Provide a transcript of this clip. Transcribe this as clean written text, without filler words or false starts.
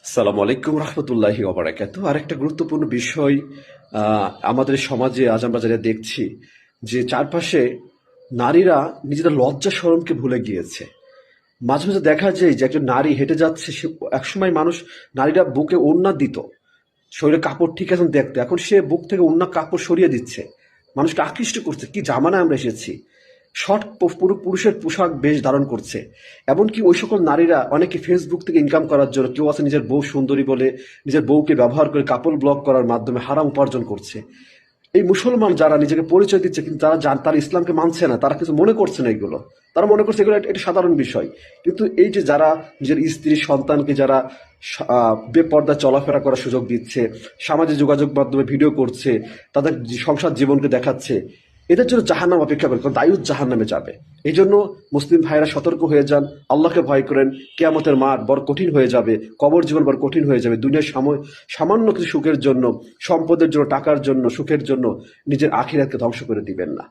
আসসালামু আলাইকুম রহমতুল্লাহি ওবারাকাতু। আরেকটা গুরুত্বপূর্ণ বিষয় আমাদের সমাজে আজ আমরা যেটা দেখছি যে চারপাশে নারীরা নিজেদের লজ্জা শরমকে ভুলে গিয়েছে। মাঝে মাঝে দেখা যায় যে একজন নারী হেঁটে যাচ্ছে, সে একসময় মানুষ নারীরা বুকে ওড়না দিত, শরীরে কাপড় ঠিক আছে দেখতে, এখন সে বুক থেকে ওড়না কাপড় সরিয়ে দিচ্ছে, মানুষকে আকৃষ্ট করছে। কি জামানায় আমরা এসেছি! শর্ট পুরুষের পোশাক বেশ ধারণ করছে। এমনকি ওই সকল নারীরা অনেকে ফেসবুক থেকে ইনকাম করার জন্য, কেউ আছে নিজের বউ সুন্দরী বলে নিজের বউকে ব্যবহার করে কাপল ব্লক করার মাধ্যমে হারাম উপার্জন করছে। এই মুসলমান যারা নিজেকে পরিচয় দিচ্ছে কিন্তু তারা ইসলামকে মানছে না, তারা কিছু মনে করছে না এগুলো। তারা মনে করছে এগুলো এটা সাধারণ বিষয়। কিন্তু এই যে যারা নিজের স্ত্রী সন্তানকে যারা বেপর্দা চলাফেরা করার সুযোগ দিচ্ছে, সামাজিক যোগাযোগ মাধ্যমে ভিডিও করছে, তাদের সংসার জীবনকে দেখাচ্ছে, এদের জন্য জাহান্নাম অপেক্ষা করে, কারণ দায়ুস জাহান্নামে যাবে। এই জন্য মুসলিম ভাইয়েরা সতর্ক হয়ে যান, আল্লাহকে ভয় করেন। কিয়ামতের মাঠ বড় কঠিন হয়ে যাবে, কবর জীবন বড় কঠিন হয়ে যাবে। দুনিয়ার সামান্য কিছু সুখের জন্য, সম্পদের জন্য, টাকার জন্য, সুখের জন্য নিজের আখিরাতকে ধ্বংস করে দিবেন না।